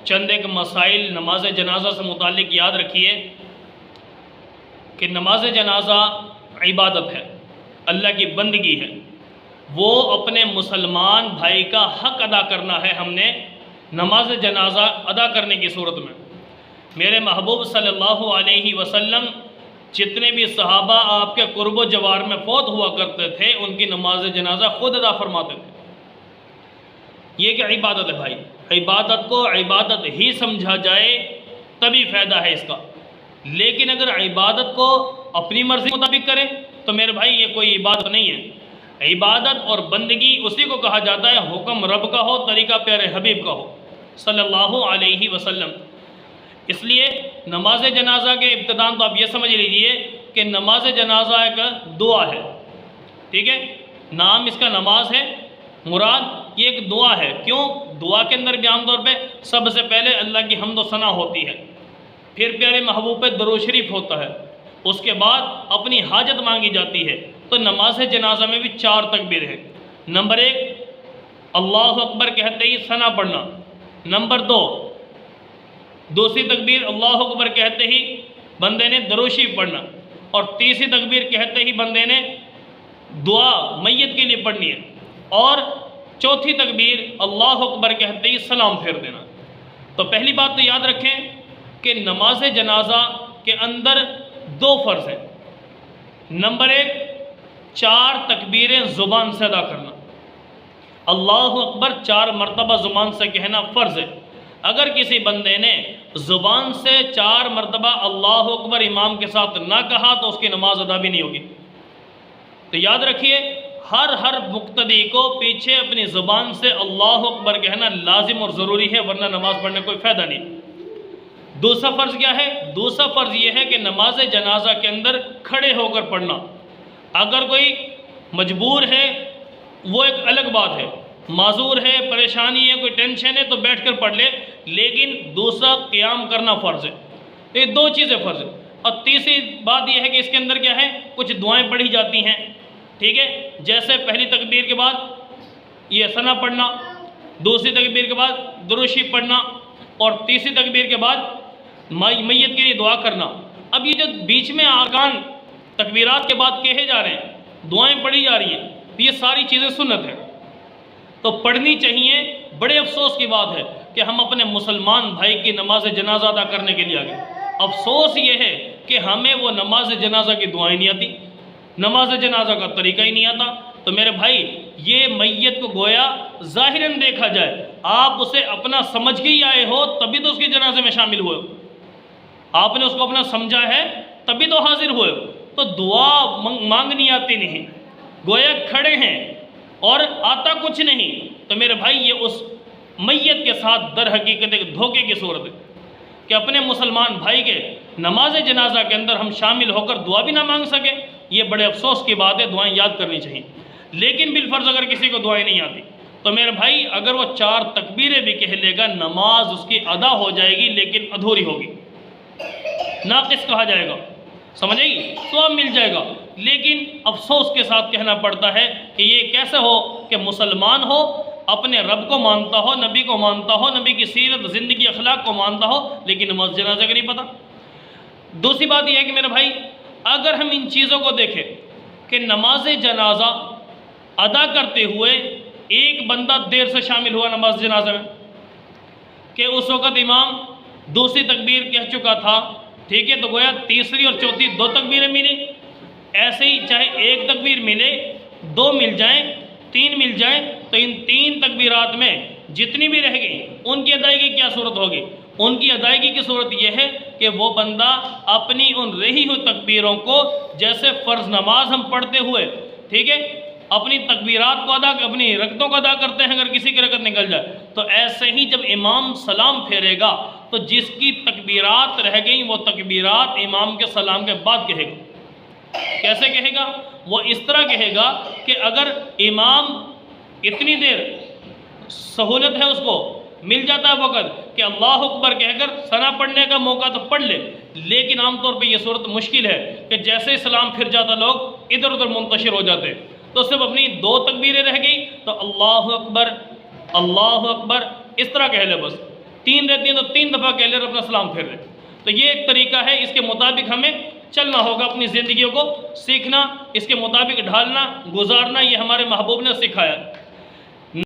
چند ایک مسائل نماز جنازہ سے متعلق یاد رکھیے کہ نماز جنازہ عبادت ہے، اللہ کی بندگی ہے، وہ اپنے مسلمان بھائی کا حق ادا کرنا ہے ہم نے نماز جنازہ ادا کرنے کی صورت میں۔ میرے محبوب صلی اللہ علیہ وسلم جتنے بھی صحابہ آپ کے قرب و جوار میں فوت ہوا کرتے تھے ان کی نماز جنازہ خود ادا فرماتے تھے۔ یہ کہ عبادت ہے بھائی، عبادت کو عبادت ہی سمجھا جائے تبھی فائدہ ہے اس کا، لیکن اگر عبادت کو اپنی مرضی مطابق کرے تو میرے بھائی یہ کوئی عبادت نہیں ہے۔ عبادت اور بندگی اسی کو کہا جاتا ہے حکم رب کا ہو، طریقہ پیارے حبیب کا ہو صلی اللہ علیہ وسلم۔ اس لیے نماز جنازہ کے ابتداء تو آپ یہ سمجھ لیجئے کہ نماز جنازہ ایک دعا ہے، ٹھیک ہے، نام اس کا نماز ہے، مراد یہ ایک دعا ہے۔ کیوں؟ دعا کے اندر بھی عام طور پہ سب سے پہلے اللہ کی حمد و ثنا ہوتی ہے، پھر پیارے محبوب پہ درود شریف ہوتا ہے، اس کے بعد اپنی حاجت مانگی جاتی ہے۔ تو نماز جنازہ میں بھی 4 تکبیر ہے۔ نمبر 1 اللہ اکبر کہتے ہی ثنا پڑھنا، نمبر 2 دوسری تکبیر اللہ اکبر کہتے ہی بندے نے درود شریف پڑھنا، اور تیسری تکبیر کہتے ہی بندے نے دعا میت کے لیے پڑھنی ہے، اور چوتھی تکبیر اللہ اکبر کہتے ہی سلام پھیر دینا۔ تو پہلی بات تو یاد رکھیں کہ نماز جنازہ کے اندر 2 فرض ہیں۔ نمبر 1 4 تکبیریں زبان سے ادا کرنا، اللہ اکبر 4 مرتبہ زبان سے کہنا فرض ہے۔ اگر کسی بندے نے زبان سے 4 مرتبہ اللہ اکبر امام کے ساتھ نہ کہا تو اس کی نماز ادا بھی نہیں ہوگی۔ تو یاد رکھیے ہر مقتدی کو پیچھے اپنی زبان سے اللہ اکبر کہنا لازم اور ضروری ہے، ورنہ نماز پڑھنے کوئی فائدہ نہیں۔ دوسرا فرض کیا ہے؟ دوسرا فرض یہ ہے کہ نماز جنازہ کے اندر کھڑے ہو کر پڑھنا۔ اگر کوئی مجبور ہے وہ ایک الگ بات ہے، معذور ہے، پریشانی ہے، کوئی ٹینشن ہے تو بیٹھ کر پڑھ لے، لیکن دوسرا قیام کرنا فرض ہے۔ یہ 2 چیزیں فرض ہے۔ اور تیسری بات یہ ہے کہ اس کے اندر کیا ہے، کچھ دعائیں پڑھی جاتی ہیں، ٹھیک ہے، جیسے پہلی تکبیر کے بعد یہ ثنا پڑھنا، دوسری تکبیر کے بعد درود شریف پڑھنا، اور تیسری تکبیر کے بعد میت کے لیے دعا کرنا۔ اب یہ جو بیچ میں ارکان تکبیرات کے بعد کہے جا رہے ہیں، دعائیں پڑھی جا رہی ہیں، تو یہ ساری چیزیں سنت ہیں، تو پڑھنی چاہیے۔ بڑے افسوس کی بات ہے کہ ہم اپنے مسلمان بھائی کی نماز جنازہ ادا کرنے کے لیے آ گئے۔ افسوس یہ ہے کہ ہمیں وہ نماز جنازہ کی دعائیں نہیں آتی، نماز جنازہ کا طریقہ ہی نہیں آتا۔ تو میرے بھائی یہ میت کو گویا ظاہراً دیکھا جائے آپ اسے اپنا سمجھ کے ہی آئے ہو تبھی تو اس کے جنازے میں شامل ہوئے ہو، آپ نے اس کو اپنا سمجھا ہے تبھی تو حاضر ہوئے ہو، تو دعا مانگنی آتی نہیں، گویا کھڑے ہیں اور آتا کچھ نہیں۔ تو میرے بھائی یہ اس میت کے ساتھ در حقیقت ایک دھوکے کی صورت ہے کہ اپنے مسلمان بھائی کے نماز جنازہ کے اندر ہم شامل ہو کر دعا بھی نہ مانگ سکے۔ یہ بڑے افسوس کی بات ہے، دعائیں یاد کرنی چاہیے، لیکن بالفرض اگر کسی کو دعائیں نہیں آتی تو میرے بھائی اگر وہ 4 تکبیریں بھی کہہ لے گا نماز اس کی ادا ہو جائے گی، لیکن ادھوری ہوگی، ناقص کہا جائے گا، سمجھ آئی؟ ثواب مل جائے گا، لیکن افسوس کے ساتھ کہنا پڑتا ہے کہ یہ کیسے ہو کہ مسلمان ہو، اپنے رب کو مانتا ہو، نبی کو مانتا ہو، نبی کی سیرت زندگی اخلاق کو مانتا ہو، لیکن نماز جنازہ کا نہیں پتہ۔ دوسری بات یہ ہے کہ میرے بھائی اگر ہم ان چیزوں کو دیکھیں کہ نماز جنازہ ادا کرتے ہوئے ایک بندہ دیر سے شامل ہوا نماز جنازہ میں، کہ اس وقت امام دوسری تکبیر کہہ چکا تھا، ٹھیک ہے، تو گویا تیسری اور چوتھی 2 تکبیریں ملی، ایسے ہی چاہے 1 تکبیر ملے، 2 مل جائیں، 3 مل جائیں، تو ان 3 تکبیرات میں جتنی بھی رہ گئی ان کی ادائیگی کیا صورت ہوگی؟ ان کی ادائیگی کی صورت یہ ہے کہ وہ بندہ اپنی ان رہی ہوئی تکبیروں کو جیسے فرض نماز ہم پڑھتے ہوئے، ٹھیک ہے، اپنی تکبیرات کو اپنی رکعتوں کو ادا کرتے ہیں، اگر کسی کی رکعت نکل جائے تو ایسے ہی جب امام سلام پھیرے گا تو جس کی تکبیرات رہ گئیں وہ تکبیرات امام کے سلام کے بعد کہے گا۔ کیسے کہے گا؟ وہ اس طرح کہے گا کہ اگر امام اتنی دیر سہولت ہے اس کو مل جاتا ہے وقت کہ اللہ اکبر کہہ کر ثنا پڑھنے کا موقع تو پڑھ لے، لیکن عام طور پہ یہ صورت مشکل ہے کہ جیسے سلام پھر جاتا لوگ ادھر ادھر منتشر ہو جاتے، تو صرف اپنی 2 تکبیریں رہ گئی تو اللہ اکبر اس طرح کہہ لے بس، 3 رہتی ہیں تو 3 دفعہ کہہ لے اور اپنا سلام پھیر لے. تو یہ ایک طریقہ ہے، اس کے مطابق ہمیں چلنا ہوگا، اپنی زندگیوں کو سیکھنا، اس کے مطابق ڈھالنا، گزارنا، یہ ہمارے محبوب نے سکھایا.